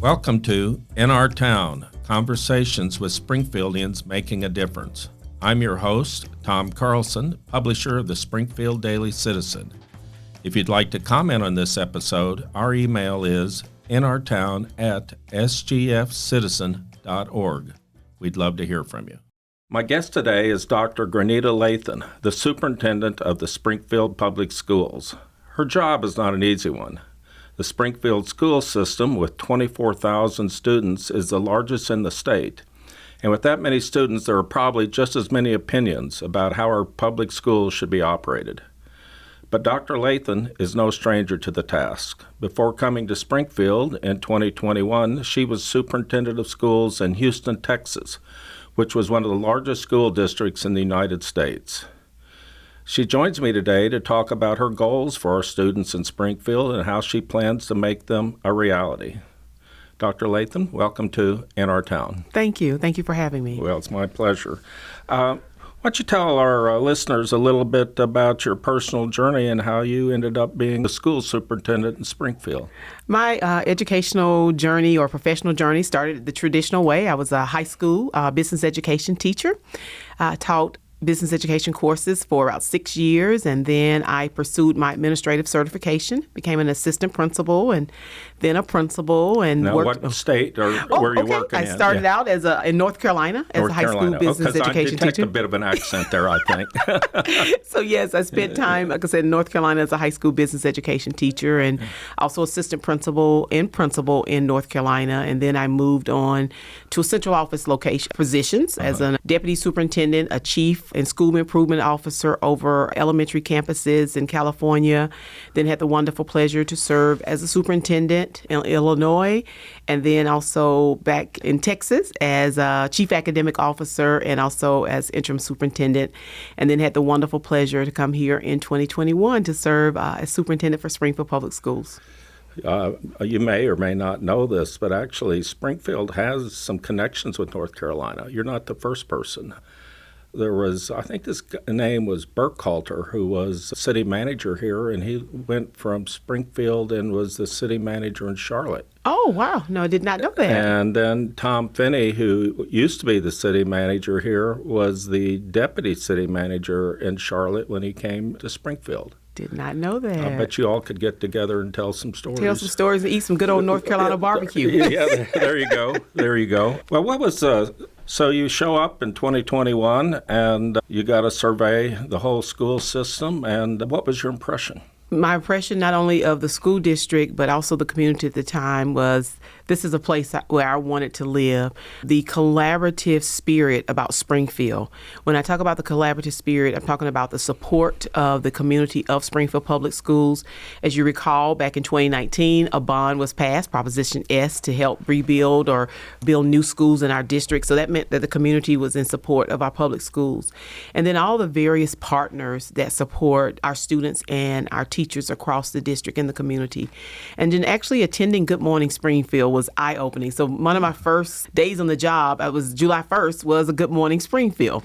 Welcome to In Our Town, Conversations with Springfieldians Making a Difference. I'm your host, Tom Carlson, publisher of the Springfield Daily Citizen. If you'd like to comment on this episode, our email is inourtown@sgfcitizen.org. We'd love to hear from you. My guest today is Dr. Grenita Lathan, the Superintendent of the Springfield Public Schools. Her job is not an easy one. The Springfield school system, with 24,000 students, is the largest in the state. And with that many students, there are probably just as many opinions about how our public schools should be operated. But Dr. Lathan is no stranger to the task. Before coming to Springfield in 2021, she was superintendent of schools in Houston, Texas, which was one of the largest school districts in the United States. She joins me today to talk about her goals for our students in Springfield and how she plans to make them a reality. Dr. Lathan, welcome to In Our Town. Thank you. Thank you for having me. Well, it's my pleasure. Why don't you tell our listeners a little bit about your personal journey and how you ended up being the school superintendent in Springfield? My educational journey or professional journey started the traditional way. I was a high school business education teacher. I taught business education courses for about 6 years, and then I pursued my administrative certification, became an assistant principal, and then a principal. And now, worked, what state or were you working in? I started out in North Carolina as a high school business education teacher. I detect teacher. a bit of an accent there, I think. So yes, I spent time, like I said, in North Carolina as a high school business education teacher, and also assistant principal in North Carolina. And then I moved on to central office location positions as a deputy superintendent, a chief and school improvement officer over elementary campuses in California. Then had the wonderful pleasure to serve as a superintendent in Illinois, and then also back in Texas as a chief academic officer and also as interim superintendent. And then had the wonderful pleasure to come here in 2021 to serve as superintendent for Springfield Public Schools. You may or may not know this, but actually Springfield has some connections with North Carolina. You're not the first person. There was, I think this name was Burkhalter, who was city manager here, and he went from Springfield and was the city manager in Charlotte. Oh, wow. No, I did not know that. And then Tom Finney, who used to be the city manager here, was the deputy city manager in Charlotte when he came to Springfield. Did not know that. I bet you all could get together and tell some stories. Tell some stories and eat some good old North Carolina barbecue. Yeah, there you go. There you go. Well, what was so you show up in 2021 and you got to survey the whole school system, and what was your impression? My impression not only of the school district, but also the community at the time was this is a place where I wanted to live. The collaborative spirit about Springfield. When I talk about the collaborative spirit, I'm talking about the support of the community of Springfield Public Schools. As you recall, back in 2019, a bond was passed, Proposition S, to help rebuild or build new schools in our district. So that meant that the community was in support of our public schools. And then all the various partners that support our students and our teachers across the district and the community. And then actually attending Good Morning Springfield was eye-opening. So one of my first days on the job, I was July 1st, was a Good Morning Springfield.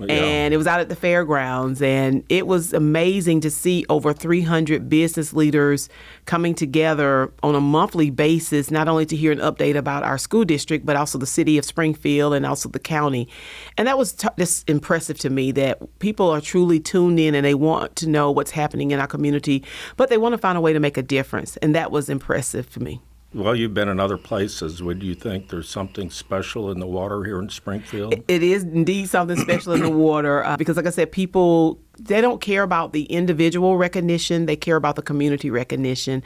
And it was out at the fairgrounds. And it was amazing to see over 300 business leaders coming together on a monthly basis, not only to hear an update about our school district, but also the city of Springfield and also the county. And that was just impressive to me that people are truly tuned in and they want to know what's happening in our community, but they want to find a way to make a difference. And that was impressive for me. Well, you've been in other places. Would you think there's something special in the water here in Springfield? It is indeed something special in the water because, like I said, people, they don't care about the individual recognition. They care about the community recognition.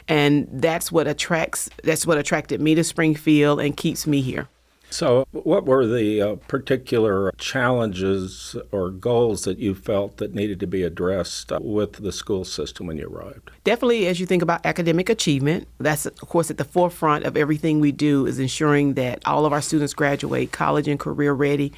And that's what attracted me to Springfield and keeps me here. So what were the particular challenges or goals that you felt that needed to be addressed with the school system when you arrived? Definitely, as you think about academic achievement, that's, of course, at the forefront of everything we do is ensuring that all of our students graduate college and career ready.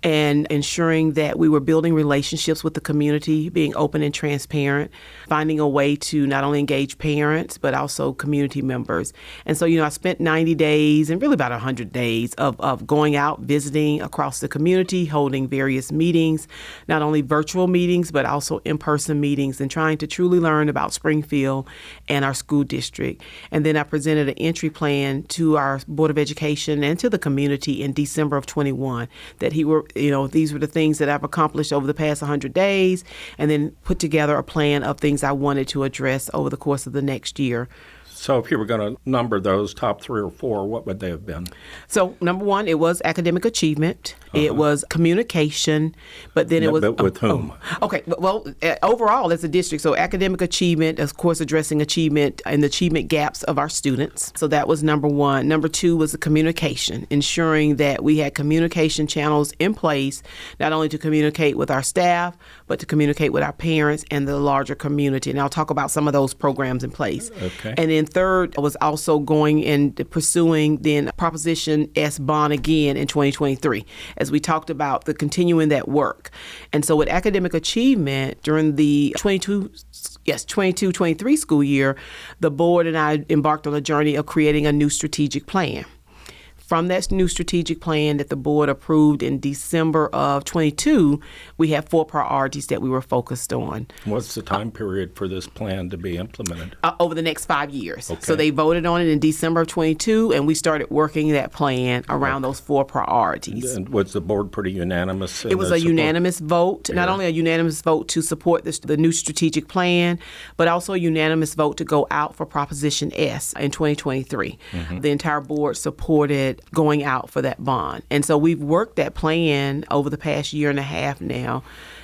and ensuring that we were building relationships with the community, being open and transparent, finding a way to not only engage parents, but also community members. And so, I spent 90 days and really about 100 days of going out, visiting across the community, holding various meetings, not only virtual meetings, but also in-person meetings, and trying to truly learn about Springfield and our school district. And then I presented an entry plan to our Board of Education and to the community in December of 21 that these were the things that I've accomplished over the past 100 days, and then put together a plan of things I wanted to address over the course of the next year. So if you were going to number those top 3 or 4, what would they have been? So number 1, it was academic achievement. It was communication, but then it was... But with whom? Okay, well, overall as a district, so academic achievement, of course, addressing achievement and the achievement gaps of our students. So that was number 1. Number 2 was the communication, ensuring that we had communication channels in place, not only to communicate with our staff, but to communicate with our parents and the larger community. And I'll talk about some of those programs in place. Okay. And then third was also going and pursuing then Proposition S bond again in 2023, as we talked about the continuing that work. And so with academic achievement during the 22-23 school year, the board and I embarked on a journey of creating a new strategic plan. From that new strategic plan that the board approved in December of 22, we have 4 priorities that we were focused on. What's the time period for this plan to be implemented? Over the next 5 years. Okay. So they voted on it in December of 22, and we started working that plan around those 4 priorities. And was the board pretty unanimous? It was a unanimous vote, not only a unanimous vote to support the new strategic plan, but also a unanimous vote to go out for Proposition S in 2023. Mm-hmm. The entire board supported going out for that bond. And so we've worked that plan over the past year and a half now.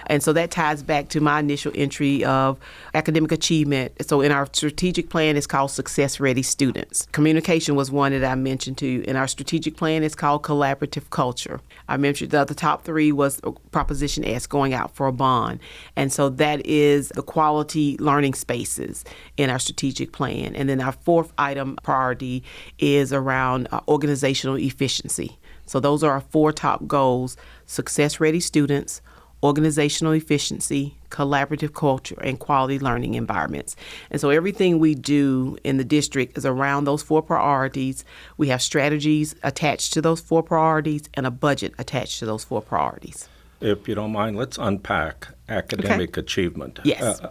And so that ties back to my initial entry of academic achievement. So in our strategic plan, it's called Success Ready Students. Communication was one that I mentioned to you. In our strategic plan, it's called Collaborative Culture. I mentioned the top 3 was Proposition S, going out for a bond. And so that is the quality learning spaces in our strategic plan. And then our 4th item priority is around organizational efficiency. So those are our 4 top goals: Success Ready Students, organizational efficiency, collaborative culture, and quality learning environments. And so everything we do in the district is around those 4 priorities. We have strategies attached to those 4 priorities and a budget attached to those 4 priorities. If you don't mind, let's unpack academic achievement. Yes.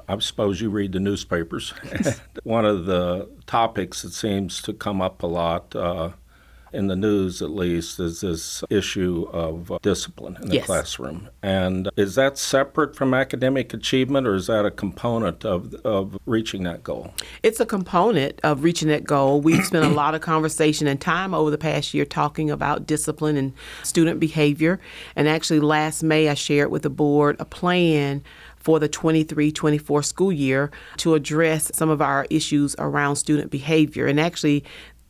I suppose you read the newspapers. One of the topics that seems to come up a lot in the news, at least, is this issue of discipline in the classroom. And is that separate from academic achievement, or is that a component of reaching that goal? It's a component of reaching that goal. We've spent a lot of conversation and time over the past year talking about discipline and student behavior. And actually, last May, I shared with the board a plan for the 23-24 school year to address some of our issues around student behavior. And actually,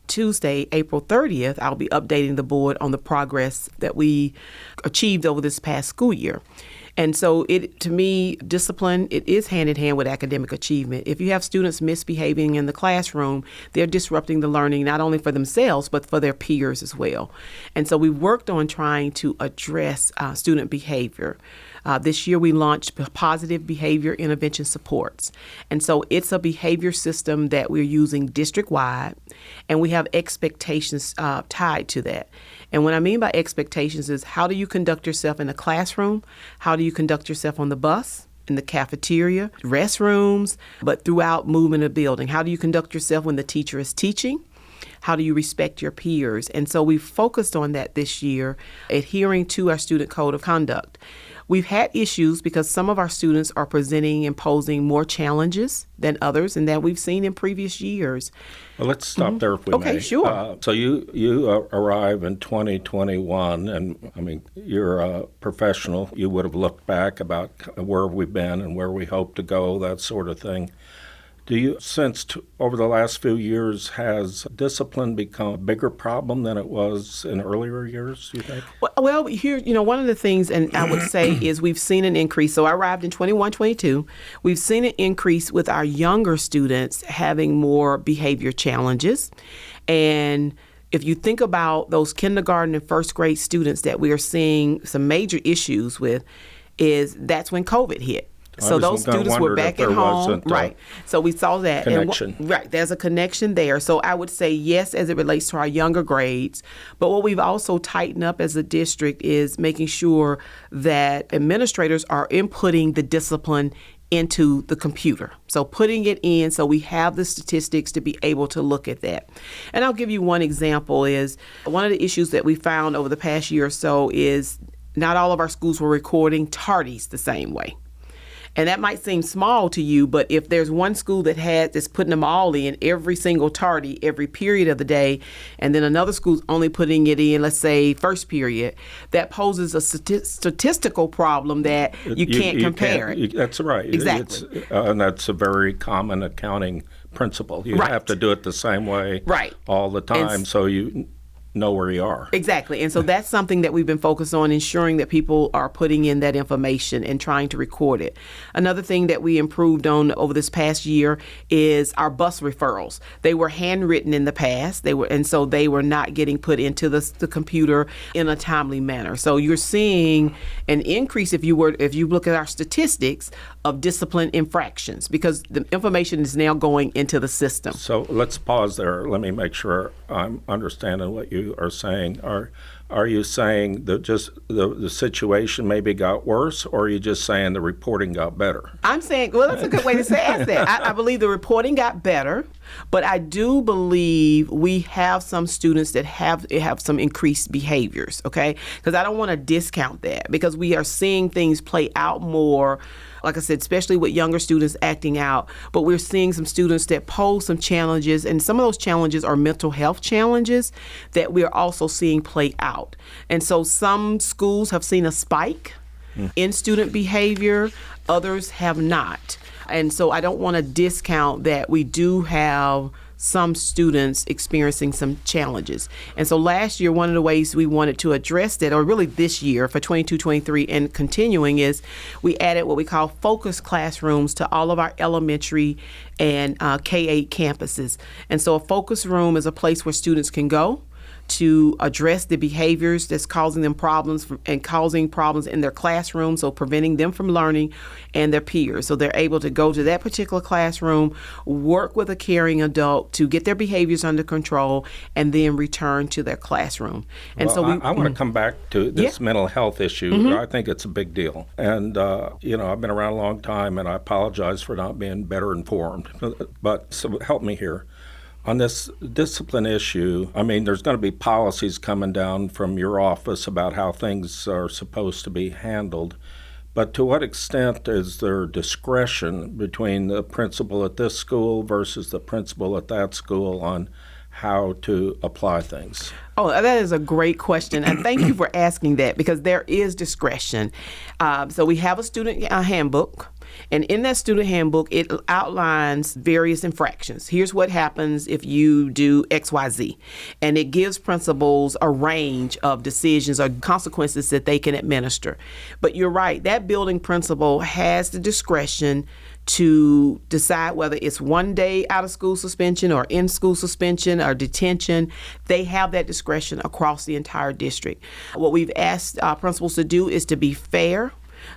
Tuesday, April 30th, I'll be updating the board on the progress that we achieved over this past school year. And so to me, discipline, it is hand in hand with academic achievement. If you have students misbehaving in the classroom, they're disrupting the learning not only for themselves, but for their peers as well. And so we worked on trying to address student behavior. This year we launched positive behavior intervention supports. And so it's a behavior system that we're using district-wide, and we have expectations tied to that. And what I mean by expectations is, how do you conduct yourself in the classroom? How do you conduct yourself on the bus, in the cafeteria, restrooms, but throughout movement of building? How do you conduct yourself when the teacher is teaching? How do you respect your peers? And so we focused on that this year, adhering to our student code of conduct. We've had issues because some of our students are presenting and posing more challenges than others, and that we've seen in previous years. Well, let's stop there if we may. Okay, sure. So you arrive in 2021, and I mean, you're a professional. You would have looked back about where we've been and where we hope to go, that sort of thing. Do you sense over the last few years, has discipline become a bigger problem than it was in earlier years, do you think? Well, here, one of the things, and I would say, is we've seen an increase. So I arrived in 21-22. We've seen an increase with our younger students having more behavior challenges. And if you think about those kindergarten and first grade students that we are seeing some major issues with, that's when COVID hit. So those students were back at home, right? So we saw that connection. Right, there's a connection there. So I would say yes, as it relates to our younger grades. But what we've also tightened up as a district is making sure that administrators are inputting the discipline into the computer. So putting it in so we have the statistics to be able to look at that. And I'll give you one example. Is one of the issues that we found over the past year or so is not all of our schools were recording tardies the same way. And that might seem small to you, but if there's one school that's putting them all in every single tardy, every period of the day, and then another school's only putting it in, let's say, first period, that poses a statistical problem that you can't compare it. That's right. Exactly. And that's a very common accounting principle. You have to do it the same way all the time so you know where you are. Exactly. And so that's something that we've been focused on, ensuring that people are putting in that information and trying to record it. Another thing that we improved on over this past year is our bus referrals. They were handwritten in the past. So they were not getting put into the computer in a timely manner. So you're seeing an increase if you look at our statistics of discipline infractions, because the information is now going into the system. So let's pause there. Let me make sure I'm understanding what you are saying. Are you saying that just the situation maybe got worse, or are you just saying the reporting got better? I'm saying, well, that's a good way to ask that. I believe the reporting got better, but I do believe we have some students that have some increased behaviors, okay? Because I don't want to discount that, because we are seeing things play out more, like I said, especially with younger students acting out. But we're seeing some students that pose some challenges, and some of those challenges are mental health challenges that we're also seeing play out. And so some schools have seen a spike in student behavior, others have not. And so I don't want to discount that we do have some students experiencing some challenges. And so last year, one of the ways we wanted to address that, or really this year for 22-23 and continuing, is we added what we call focus classrooms to all of our elementary and K-8 campuses. And so a focus room is a place where students can go to address the behaviors that's causing them problems and causing problems in their classroom, so preventing them from learning and their peers. So they're able to go to that particular classroom, work with a caring adult to get their behaviors under control, and then return to their classroom. And well, so I want to come back to this mental health issue. I think it's a big deal. And, I've been around a long time, and I apologize for not being better informed. But so help me here. On this discipline issue, I mean, there's going to be policies coming down from your office about how things are supposed to be handled. But to what extent is there discretion between the principal at this school versus the principal at that school on how to apply things? Oh, that is a great question. And thank you for asking that, because there is discretion. So we have a student handbook. And in that student handbook, it outlines various infractions. Here's what happens if you do XYZ. And it gives principals a range of decisions or consequences that they can administer. But you're right, that building principal has the discretion to decide whether it's 1 day out of school suspension or in school suspension or detention. They have that discretion across the entire district. What we've asked principals to do is to be fair,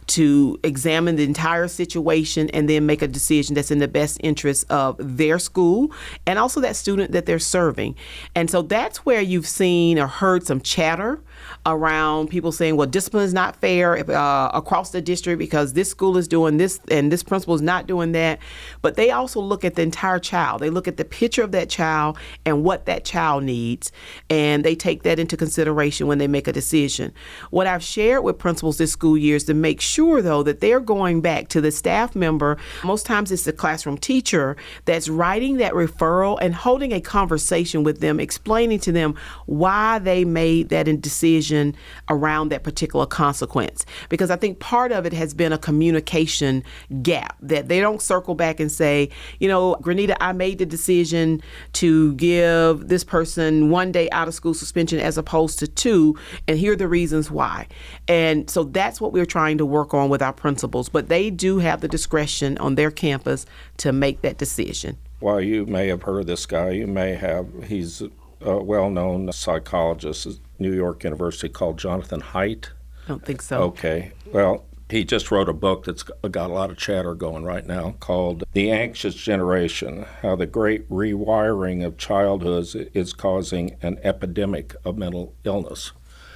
to examine the entire situation and then make a decision that's in the best interest of their school and also that student that they're serving. And so that's where you've seen or heard some chatter around people saying, well, discipline is not fair across the district because this school is doing this and this principal is not doing that. But they also look at the entire child. They look at the picture of that child and what that child needs, and they take that into consideration when they make a decision. What I've shared with principals this school year is to make sure, though, that they're going back to the staff member. Most times it's the classroom teacher that's writing that referral and holding a conversation with them, explaining to them why they made that decision around that particular consequence. Because I think part of it has been a communication gap, that they don't circle back and say, you know, Grenita, I made the decision to give this person 1 day out of school suspension as opposed to 2, and here are the reasons why. And so that's what we're trying to work on with our principals, but they do have the discretion on their campus to make that decision. Well, you may have heard of this guy. You may have. He's a well-known psychologist at New York University called Jonathan Haidt? I don't think so. Okay. Well, he just wrote a book that's got a lot of chatter going right now called The Anxious Generation, How the Great Rewiring of Childhood is Causing an Epidemic of Mental Illness.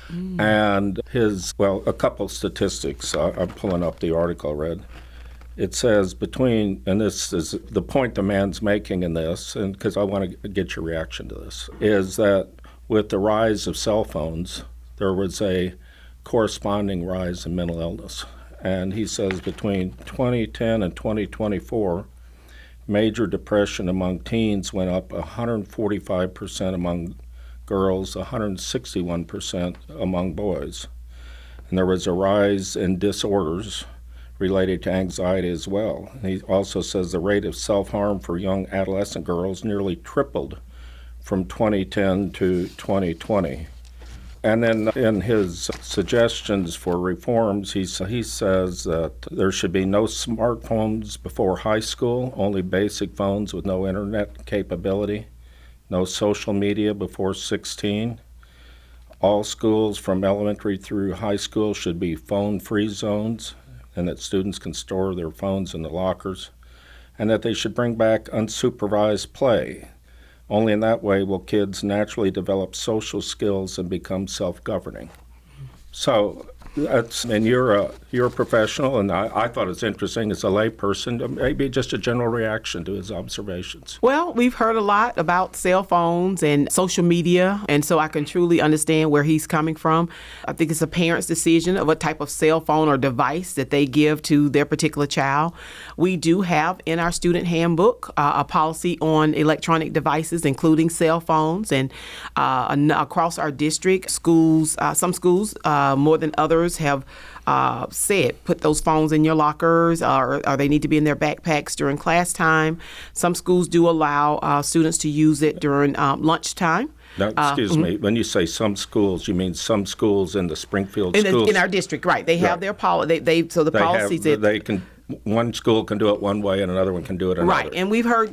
And a couple of statistics. I'm pulling up the article I read. It says and this is the point the man's making in this, and because I want to get your reaction to this, is that with the rise of cell phones, there was a corresponding rise in mental illness. And he says between 2010 and 2024, major depression among teens went up 145% among girls, 161% among boys. And there was a rise in disorders related to anxiety as well. And he also says the rate of self-harm for young adolescent girls nearly tripled from 2010 to 2020. And then in his suggestions for reforms, he says that there should be no smartphones before high school, only basic phones with no internet capability, no social media before 16. All schools from elementary through high school should be phone-free zones, and that students can store their phones in the lockers, and that they should bring back unsupervised play. Only in that way will kids naturally develop social skills and become self-governing. So and you're a professional, and I thought it's interesting as a layperson, maybe just a general reaction to his observations. Well, we've heard a lot about cell phones and social media, and so I can truly understand where he's coming from. I think it's a parent's decision of what type of cell phone or device that they give to their particular child. We do have in our student handbook a policy on electronic devices, including cell phones, and across our district, schools, some schools more than others have said put those phones in your lockers, or they need to be in their backpacks during class time. Some schools do allow students to use it during lunchtime. Now, excuse me, when you say some schools, you mean some schools in the Springfield schools? In our district, right. They have their policy. So the policies that one school can do it one way and another one can do it another. Right, and we've heard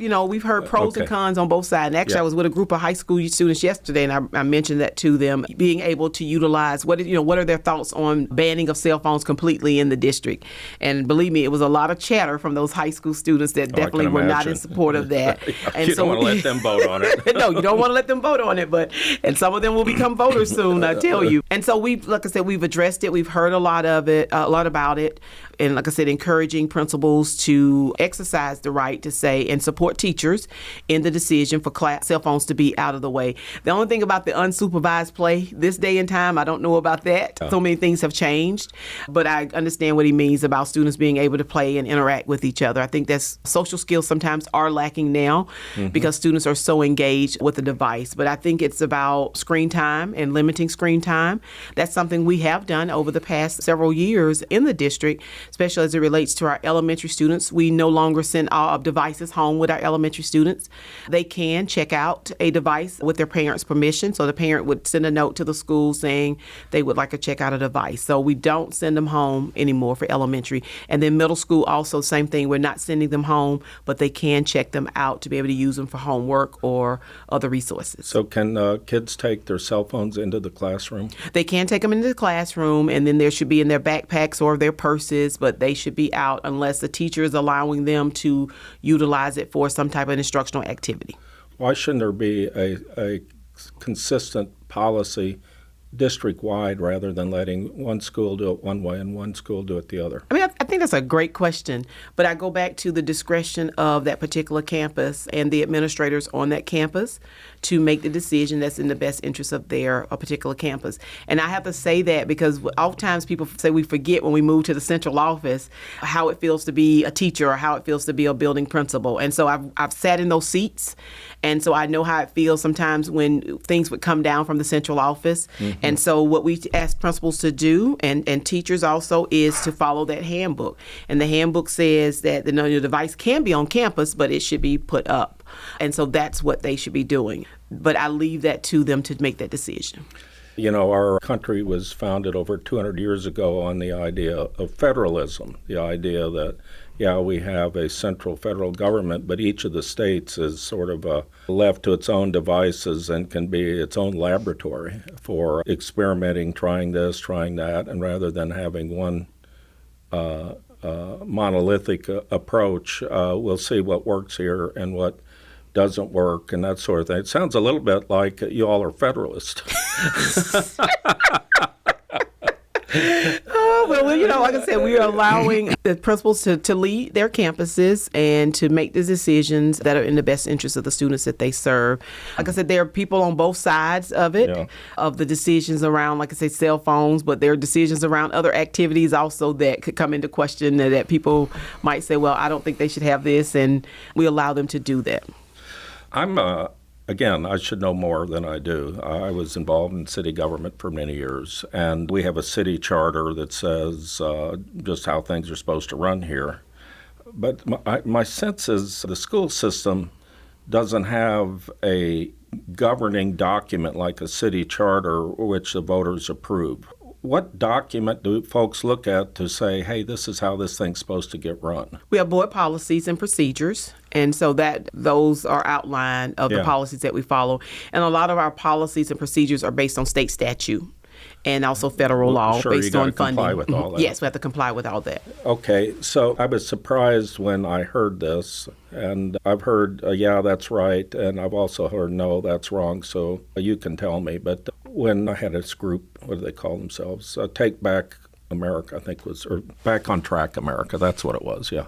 pros and cons on both sides. And actually, I was with a group of high school students yesterday, and I mentioned that to them, being able to utilize what are their thoughts on banning of cell phones completely in the district. And believe me, it was a lot of chatter from those high school students that definitely were not in support of that. And you don't want to let them vote on it. No, you don't want to let them vote on it, and some of them will become voters soon, I tell you. And so like I said, we've addressed it. We've heard a lot about it. And like I said, encouraging principals to exercise the right to say and support teachers in the decision for cell phones to be out of the way. The only thing about the unsupervised play this day and time, I don't know about that. So many things have changed, but I understand what he means about students being able to play and interact with each other. I think that's social skills sometimes are lacking now because students are so engaged with the device. But I think it's about screen time and limiting screen time. That's something we have done over the past several years in the district, especially as it relates to our elementary students. We no longer send all devices home with our elementary students. They can check out a device with their parents' permission. So the parent would send a note to the school saying they would like to check out a device. So we don't send them home anymore for elementary. And then middle school also, same thing. We're not sending them home, but they can check them out to be able to use them for homework or other resources. So can kids take their cell phones into the classroom? They can take them into the classroom, and then there should be in their backpacks or their purses, but they should be out unless the teacher is allowing them to utilize it for some type of instructional activity. Why shouldn't there be a consistent policy district-wide rather than letting one school do it one way and one school do it the other? I mean, I think that's a great question, but I go back to the discretion of that particular campus and the administrators on that campus to make the decision that's in the best interest of their particular campus. And I have to say that because oftentimes people say we forget when we move to the central office how it feels to be a teacher or how it feels to be a building principal. And so I've sat in those seats, and so I know how it feels sometimes when things would come down from the central office. And so what we ask principals to do, and teachers also, is to follow that handbook. And the handbook says that the device can be on campus, but it should be put up. And so that's what they should be doing. But I leave that to them to make that decision. Our country was founded over 200 years ago on the idea of federalism, the idea that, we have a central federal government, but each of the states is sort of left to its own devices and can be its own laboratory for experimenting, trying this, trying that, and rather than having one monolithic approach, we'll see what works here and what doesn't work and that sort of thing. It sounds a little bit like you all are Federalist. Like I said, we are allowing the principals to lead their campuses and to make the decisions that are in the best interest of the students that they serve. Like I said, there are people on both sides of it, of the decisions around, like I say, cell phones, but there are decisions around other activities also that could come into question that people might say, well, I don't think they should have this, and we allow them to do that. Again, I should know more than I do. I was involved in city government for many years, and we have a city charter that says just how things are supposed to run here. But my sense is the school system doesn't have a governing document like a city charter which the voters approve. What document do folks look at to say, hey, this is how this thing's supposed to get run? We have board policies and procedures, and so that those are outlined of the policies that we follow. And a lot of our policies and procedures are based on state statute and also federal law based on funding. Comply with all that. Yes, we have to comply with all that. Okay, so I was surprised when I heard this, and I've heard, yeah, that's right, and I've also heard, no, that's wrong, so you can tell me. But when I had this group, what do they call themselves? Take Back America, I think or Back on Track America, that's what it was, yeah.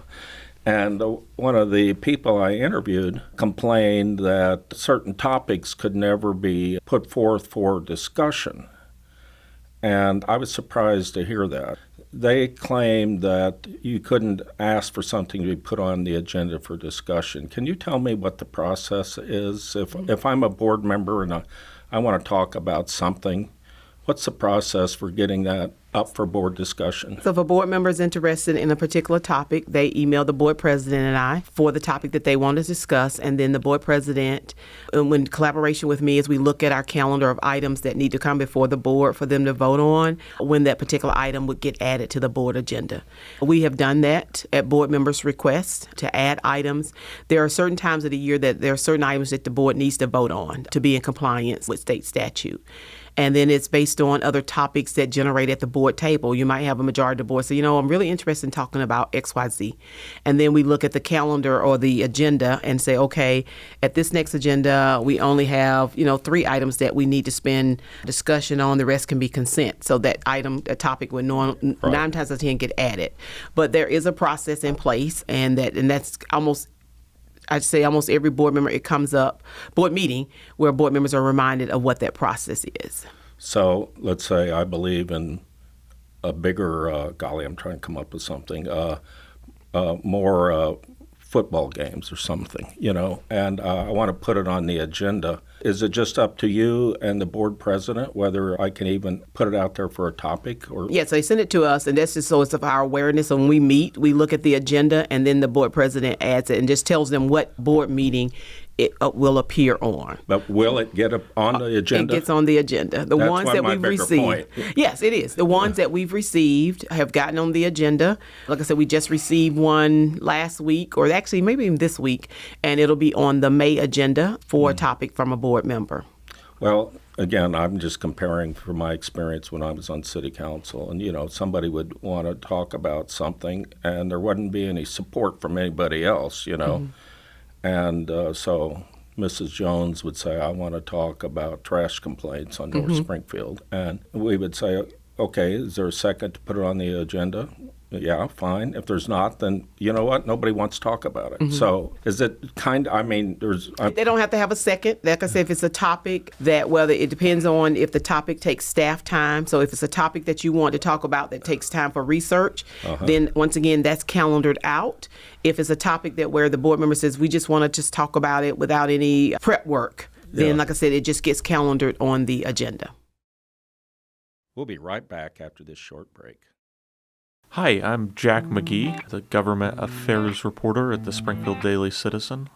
And one of the people I interviewed complained that certain topics could never be put forth for discussion. And I was surprised to hear that. They claimed that you couldn't ask for something to be put on the agenda for discussion. Can you tell me what the process is? If I'm a board member and I want to talk about something, what's the process for getting that up for board discussion? So if a board member is interested in a particular topic, they email the board president and I for the topic that they want to discuss, and then the board president, in collaboration with me, as we look at our calendar of items that need to come before the board for them to vote on, when that particular item would get added to the board agenda. We have done that at board members' request to add items. There are certain times of the year that there are certain items that the board needs to vote on to be in compliance with state statute. And then it's based on other topics that generate at the board table. You might have a majority of the board say, I'm really interested in talking about XYZ. And then we look at the calendar or the agenda and say, okay, at this next agenda, we only have, 3 items that we need to spend discussion on. The rest can be consent. So that a topic would 9 times out of 10 get added. But there is a process in place, and that's I'd say almost every board member, it comes up, board meeting, where board members are reminded of what that process is. So let's say I believe in a bigger, I'm trying to come up with something, more football games or something, and I want to put it on the agenda. Is it just up to you and the board president whether I can even put it out there for a topic? Or Yes, they send it to us, and that's just so it's of our awareness. So when we meet, we look at the agenda, and then the board president adds it and just tells them what board meeting it will appear on. But will it get up on the agenda? It gets on the agenda. The That's ones that we've received. Point. Yes, it is. The ones that we've received have gotten on the agenda. Like I said, we just received one last week, or actually maybe even this week, and it'll be on the May agenda for a topic from a board member. Well, again, I'm just comparing from my experience when I was on city council, and somebody would want to talk about something, and there wouldn't be any support from anybody else, And so Mrs. Jones would say, I want to talk about trash complaints on North Springfield. And we would say, okay, is there a second to put it on the agenda? Yeah, fine. If there's not, then you know what? Nobody wants to talk about it. So is it they don't have to have a second. Like I said, if it's a topic whether it depends on if the topic takes staff time. So if it's a topic that you want to talk about that takes time for research, then once again, that's calendared out. If it's a topic where the board member says, we just want to just talk about it without any prep work, then like I said, it just gets calendared on the agenda. We'll be right back after this short break. Hi, I'm Jack McGee, the government affairs reporter at the Springfield Daily Citizen.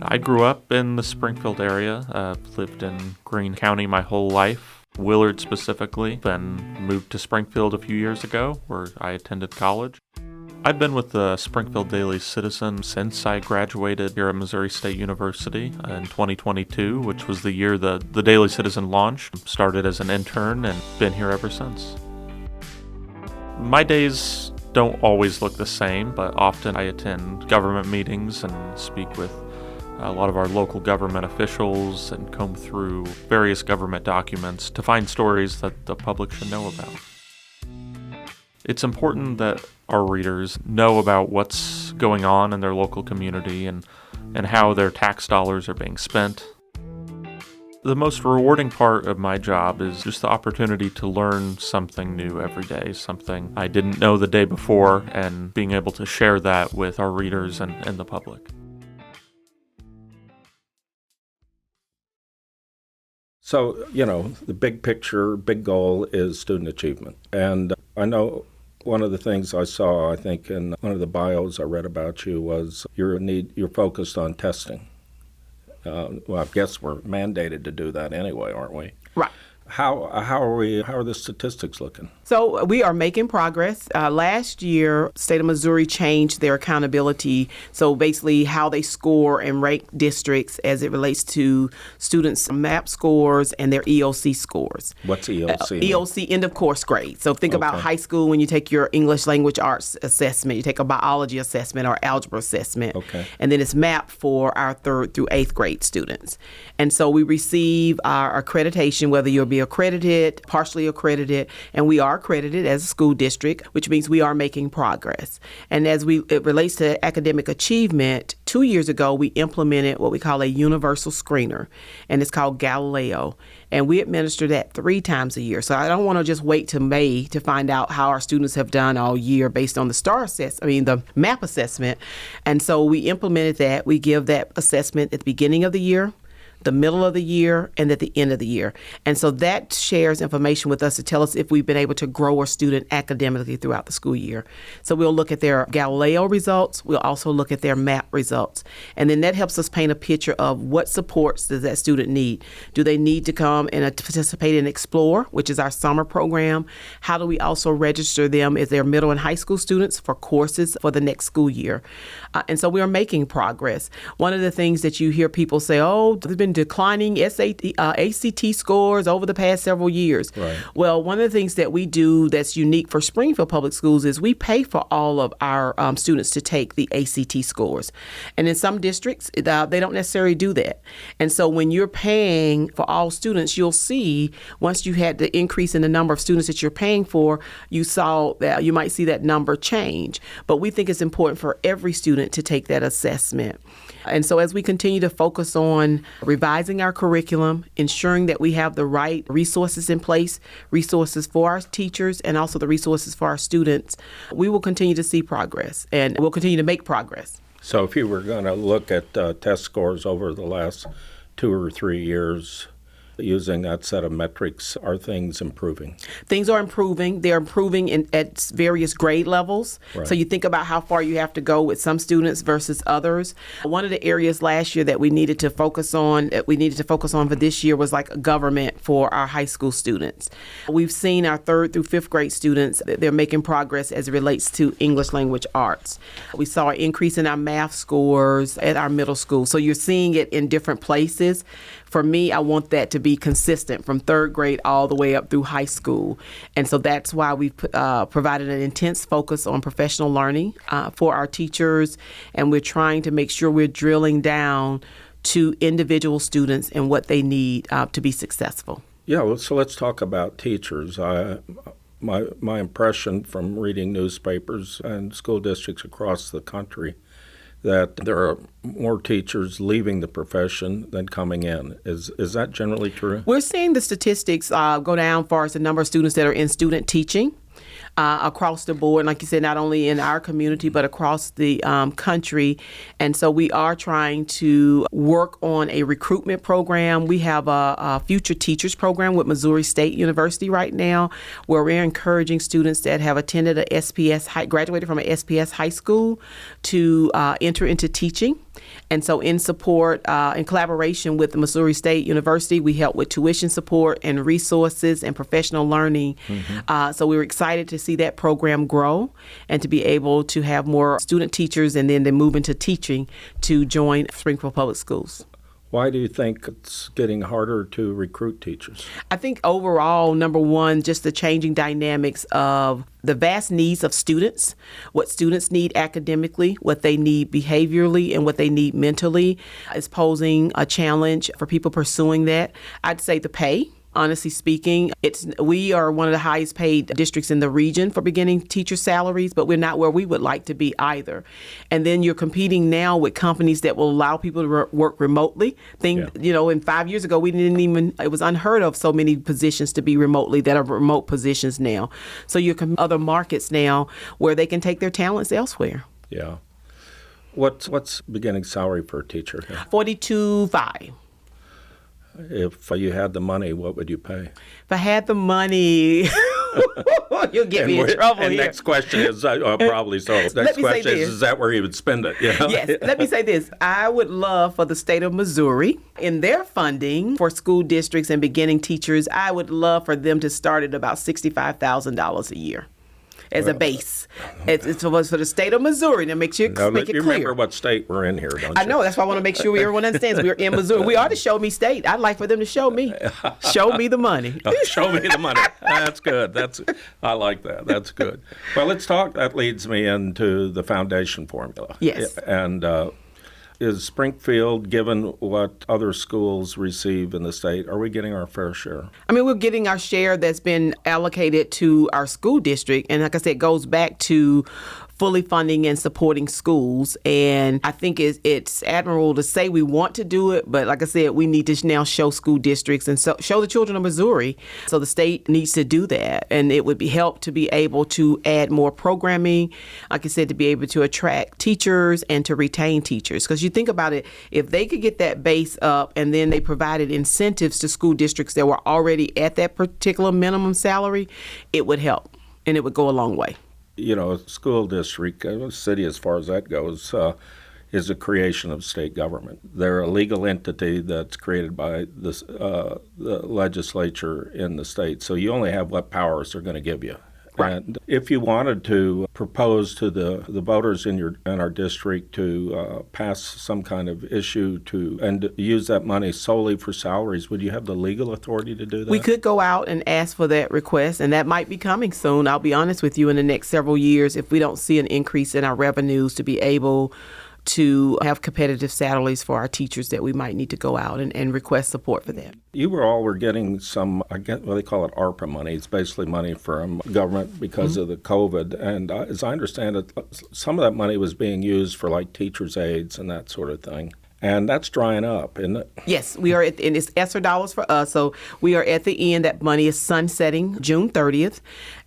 I grew up in the Springfield area, lived in Greene County my whole life. Willard specifically, then moved to Springfield a few years ago, where I attended college. I've been with the Springfield Daily Citizen since I graduated here at Missouri State University in 2022, which was the year the Daily Citizen launched. Started as an intern and been here ever since. My days don't always look the same, but often I attend government meetings and speak with a lot of our local government officials and comb through various government documents to find stories that the public should know about. It's important that our readers know about what's going on in their local community and how their tax dollars are being spent. The most rewarding part of my job is just the opportunity to learn something new every day, something I didn't know the day before, and being able to share that with our readers and the public. So, the big picture, big goal is student achievement. And I know one of the things I saw, I think, in one of the bios I read about you was you're focused on testing. Well, I guess we're mandated to do that anyway, aren't we? Right. How are the statistics looking? So we are making progress. Last year, state of Missouri changed their accountability. So basically how they score and rank districts as it relates to students' MAP scores and their EOC scores. What's EOC? EOC, end of course grade. So think about high school when you take your English language arts assessment, you take a biology assessment or algebra assessment. Okay. And then it's MAP for our 3rd through 8th grade students. And so we receive our accreditation, whether you'll be accredited, partially accredited, and we are accredited as a school district, which means we are making progress. And as it relates to academic achievement, 2 years ago, we implemented what we call a universal screener, and it's called Galileo. And we administer that 3 times a year. So I don't want to just wait to May to find out how our students have done all year based on the MAP assessment. And so we implemented that. We give that assessment at the beginning of the year, the middle of the year, and at the end of the year. And so that shares information with us to tell us if we've been able to grow a student academically throughout the school year. So we'll look at their Galileo results. We'll also look at their MAP results. And then that helps us paint a picture of what supports does that student need. Do they need to come and participate in Explore, which is our summer program? How do we also register them as their middle and high school students for courses for the next school year? And so we are making progress. One of the things that you hear people say, there's been declining ACT scores over the past several years. Right. Well, one of the things that we do that's unique for Springfield Public Schools is we pay for all of our students to take the ACT scores. And in some districts, they don't necessarily do that. And so when you're paying for all students, you'll see once you had the increase in the number of students that you're paying for, you might see that number change. But we think it's important for every student to take that assessment. And so as we continue to focus on revising our curriculum, ensuring that we have the right resources in place, resources for our teachers and also the resources for our students, we will continue to see progress and we'll continue to make progress. So if you were going to look at test scores over the last 2 or 3 years, using that set of metrics, are things improving? Things are improving. They're improving at various grade levels. Right. So you think about how far you have to go with some students versus others. One of the areas last year that we needed to focus on for this year was like government for our high school students. We've seen our 3rd through 5th grade students, they're making progress as it relates to English language arts. We saw an increase in our math scores at our middle school. So you're seeing it in different places. For me, I want that to be consistent from 3rd grade all the way up through high school. And so that's why we've provided an intense focus on professional learning for our teachers. And we're trying to make sure we're drilling down to individual students and what they need to be successful. Yeah, well, so let's talk about teachers. My impression from reading newspapers and school districts across the country that there are more teachers leaving the profession than coming in. Is that generally true? We're seeing the statistics go down as far as the number of students that are in student teaching across the board. Like you said, not only in our community, but across the country. And so we are trying to work on a recruitment program. We have a future teachers program with Missouri State University right now, where we're encouraging students that have attended graduated from an SPS high school to enter into teaching. And so in support, in collaboration with the Missouri State University, we help with tuition support and resources and professional learning. So we were excited to see that program grow and to be able to have more student teachers and then they move into teaching to join Springfield Public Schools. Why do you think it's getting harder to recruit teachers? I think overall, number one, just the changing dynamics of the vast needs of students, what students need academically, what they need behaviorally, and what they need mentally is posing a challenge for people pursuing that. I'd say the pay. Honestly speaking, we are one of the highest paid districts in the region for beginning teacher salaries, but we're not where we would like to be either. And then you're competing now with companies that will allow people to work remotely. And 5 years ago, it was unheard of so many positions to be remotely that are remote positions now. So you're other markets now where they can take their talents elsewhere. Yeah. What's beginning salary for a teacher? $42,500. If you had the money, what would you pay? If I had the money, you'll get me in trouble and here. Next question is probably so. Next question is that where you would spend it? You know? Yes. Let me say this. I would love for the state of Missouri, in their funding for school districts and beginning teachers, I would love for them to start at about $65,000 a year. As a base. It's for the state of Missouri to make it clear. You remember what state we're in here, don't you? I know. That's why I want to make sure everyone understands we're in Missouri. We are the show me state. I'd like for them to show me. Show me the money. Show me the money. That's good. I like that. That's good. Well, let's talk. That leads me into the foundation formula. Yes. And is Springfield, given what other schools receive in the state, are we getting our fair share? I mean, we're getting our share that's been allocated to our school district. And like I said, it goes back to fully funding and supporting schools. And I think it's admirable to say we want to do it, but like I said, we need to now show school districts and show the children of Missouri. So the state needs to do that. And it would be help to be able to add more programming, like I said, to be able to attract teachers and to retain teachers. Because you think about it, if they could get that base up and then they provided incentives to school districts that were already at that particular minimum salary, it would help and it would go a long way. You know, a school district, a city as far as that goes, is a creation of state government. They're a legal entity that's created by the legislature in the state. So you only have what powers they're going to give you. Right. And if you wanted to propose to the voters in our district to pass some kind of issue and use that money solely for salaries, would you have the legal authority to do that? We could go out and ask for that request, and that might be coming soon. I'll be honest with you, in the next several years, if we don't see an increase in our revenues to be able to have competitive salaries for our teachers, that we might need to go out and request support for that. You were getting some, I guess, what they call it ARPA money. It's basically money from government because of the COVID. And as I understand it, some of that money was being used for like teachers' aides and that sort of thing. And that's drying up, isn't it? Yes, we are, and it's ESSER dollars for us. So we are at the end. That money is sunsetting June 30th.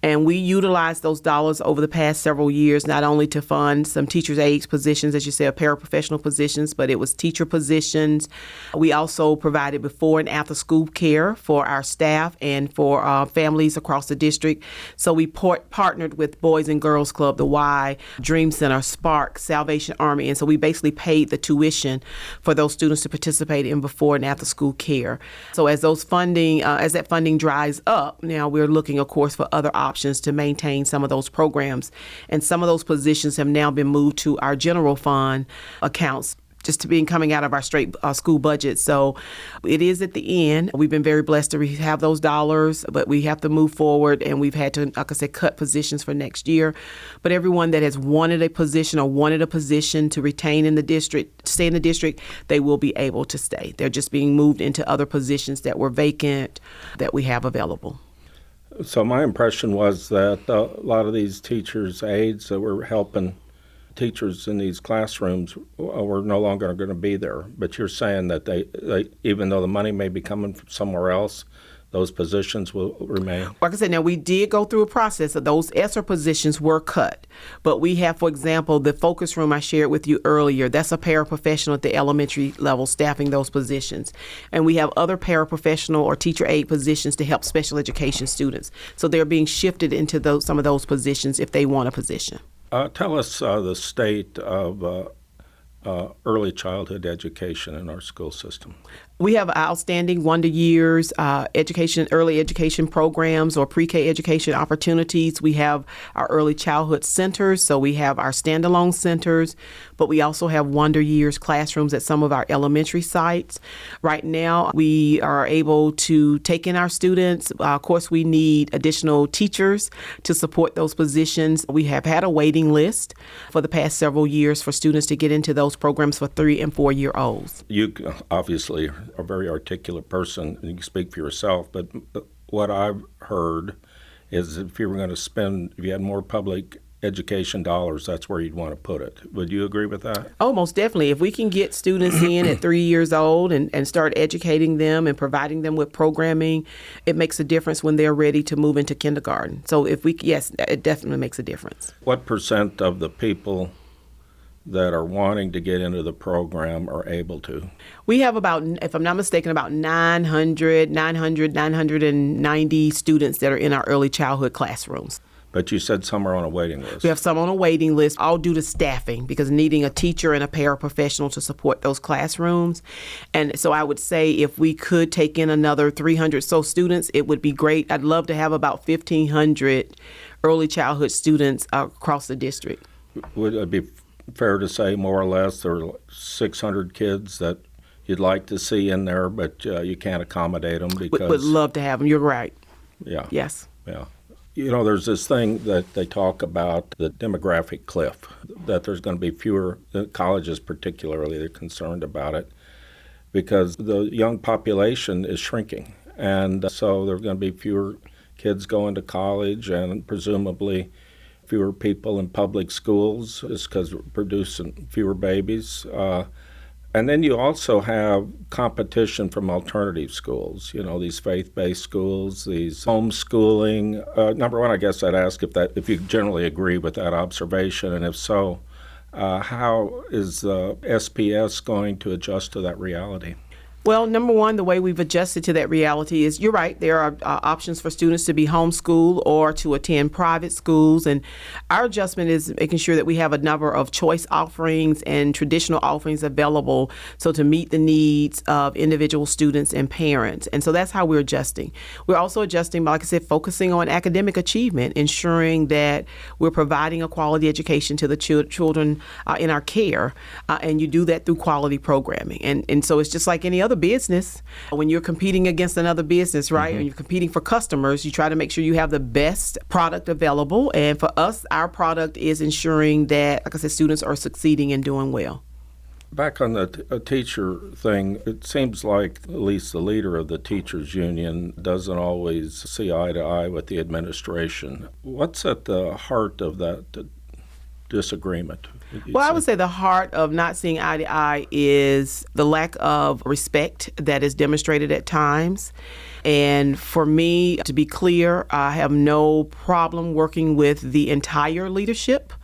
And we utilized those dollars over the past several years, not only to fund some teachers' aides positions, as you said, paraprofessional positions, but it was teacher positions. We also provided before and after school care for our staff and for families across the district. So we partnered with Boys and Girls Club, the Y, Dream Center, Spark, Salvation Army. And so we basically paid the tuition for those students to participate in before and after school care. So as that funding dries up, now we're looking, of course, for other options to maintain some of those programs. And some of those positions have now been moved to our general fund accounts, just to being coming out of our straight school budget. So it is at the end. We've been very blessed to have those dollars, but we have to move forward, and we've had to, like I said, cut positions for next year. But everyone that has wanted a position to retain in the district, stay in the district, they will be able to stay. They're just being moved into other positions that were vacant that we have available. So my impression was that a lot of these teachers' aides that were helping teachers in these classrooms were no longer going to be there. But you're saying that they, even though the money may be coming from somewhere else, those positions will remain? Like I said, now we did go through a process of those ESSER positions were cut. But we have, for example, the focus room I shared with you earlier. That's a paraprofessional at the elementary level staffing those positions. And we have other paraprofessional or teacher aide positions to help special education students. So they're being shifted into some of those positions if they want a position. Tell us the state of early childhood education in our school system? We have outstanding Wonder Years early education programs or pre-K education opportunities. We have our early childhood centers, so we have our standalone centers, but we also have Wonder Years classrooms at some of our elementary sites. Right now, we are able to take in our students. Of course, we need additional teachers to support those positions. We have had a waiting list for the past several years for students to get into those programs for 3 and 4 year olds. You obviously are a very articulate person, and you can speak for yourself, but what I've heard is if you had more public education dollars, that's where you'd want to put it. Would you agree with that? Oh, most definitely. If we can get students in at 3 years old and start educating them and providing them with programming, it makes a difference when they're ready to move into kindergarten. So yes, it definitely makes a difference. What percent of the people that are wanting to get into the program are able to? We have about, if I'm not mistaken, about 990 students that are in our early childhood classrooms. But you said some are on a waiting list. We have some on a waiting list, all due to staffing, because needing a teacher and a paraprofessional to support those classrooms. And so I would say if we could take in another 300 so students, it would be great. I'd love to have about 1,500 early childhood students across the district. Would it be fair to say more or less there are 600 kids that you'd like to see in there, but you can't accommodate them because... Would love to have them. You're right. Yeah. Yes. Yeah. You know, there's this thing that they talk about, the demographic cliff, that there's going to be fewer, the colleges particularly, they're concerned about it because the young population is shrinking. And so there are going to be fewer kids going to college and presumably fewer people in public schools just because we're producing fewer babies. And then you also have competition from alternative schools, you know, these faith-based schools, these homeschooling. Number one, I guess I'd ask if you generally agree with that observation, and if so, how is SPS going to adjust to that reality? Well, number one, the way we've adjusted to that reality is, you're right, there are options for students to be homeschooled or to attend private schools. And our adjustment is making sure that we have a number of choice offerings and traditional offerings available so to meet the needs of individual students and parents. And so that's how we're adjusting. We're also adjusting, like I said, focusing on academic achievement, ensuring that we're providing a quality education to the children in our care. And you do that through quality programming. And so it's just like any other business. When you're competing against another business, right, and you're competing for customers, you try to make sure you have the best product available. And for us, our product is ensuring that, like I said, students are succeeding and doing well. Back on the teacher thing, it seems like at least the leader of the teachers union doesn't always see eye to eye with the administration. What's at the heart of that disagreement? Well, I would say the heart of not seeing eye to eye is the lack of respect that is demonstrated at times. And for me, to be clear, I have no problem working with the entire leadership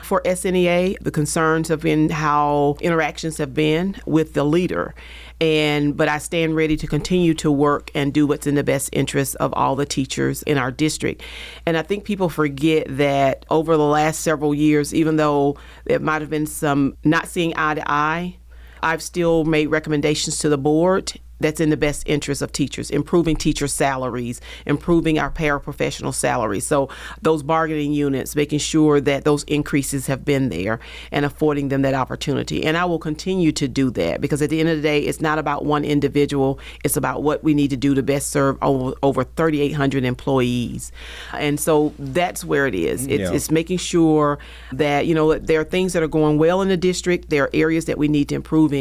for SNEA. The concerns have been how interactions have been with the leader. But I stand ready to continue to work and do what's in the best interest of all the teachers in our district. And I think people forget that over the last several years, even though there might have been some not seeing eye to eye, I've still made recommendations to the board that's in the best interest of teachers, improving teacher salaries, improving our paraprofessional salaries. So those bargaining units, making sure that those increases have been there and affording them that opportunity. And I will continue to do that because at the end of the day, it's not about one individual. It's about what we need to do to best serve over 3,800 employees. And so that's where it is. It's making sure that, you know, there are things that are going well in the district. There are areas that we need to improve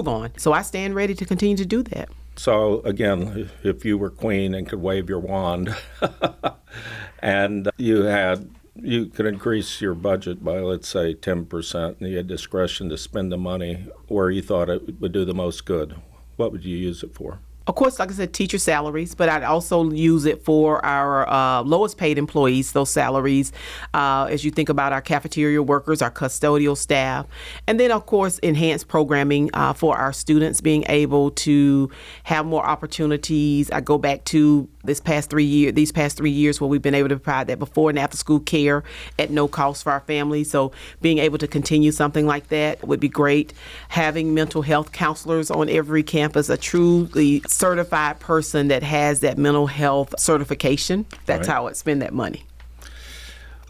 on. So I stand ready to continue to do that. So again, if you were queen and could wave your wand and you could increase your budget by, let's say, 10%, and you had discretion to spend the money where you thought it would do the most good, what would you use it for? Of course, like I said, teacher salaries, but I'd also use it for our lowest paid employees, those salaries, as you think about our cafeteria workers, our custodial staff, and then, of course, enhanced programming for our students, being able to have more opportunities. I go back to these past 3 years where we've been able to provide that before and after school care at no cost for our families. So being able to continue something like that would be great. Having mental health counselors on every campus, a truly certified person that has that mental health certification. That's Right. how I'd spend that money.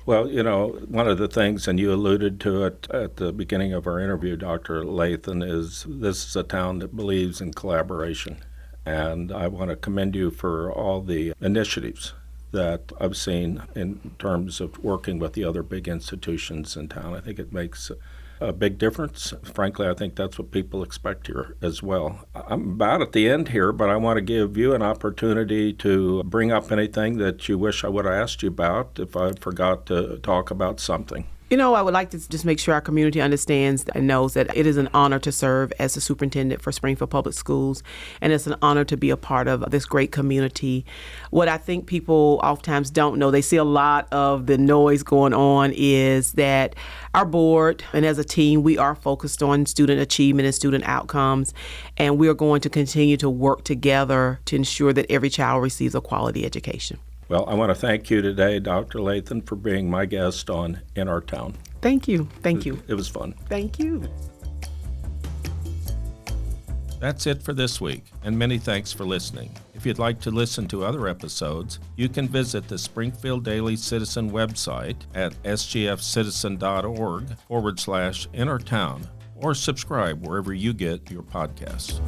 Well, one of the things, and you alluded to it at the beginning of our interview, Dr. Lathan, is this is a town that believes in collaboration. And I want to commend you for all the initiatives that I've seen in terms of working with the other big institutions in town. I think it makes a big difference. Frankly, I think that's what people expect here as well. I'm about at the end here, but I want to give you an opportunity to bring up anything that you wish I would have asked you about if I forgot to talk about something. I would like to just make sure our community understands and knows that it is an honor to serve as the superintendent for Springfield Public Schools, and it's an honor to be a part of this great community. What I think people oftentimes don't know, they see a lot of the noise going on, is that our board and as a team, we are focused on student achievement and student outcomes, and we are going to continue to work together to ensure that every child receives a quality education. Well, I want to thank you today, Dr. Lathan, for being my guest on In Our Town. Thank you. Thank you. It was fun. Thank you. That's it for this week, and many thanks for listening. If you'd like to listen to other episodes, you can visit the Springfield Daily Citizen website at sgfcitizen.org/In Our Town, or subscribe wherever you get your podcasts.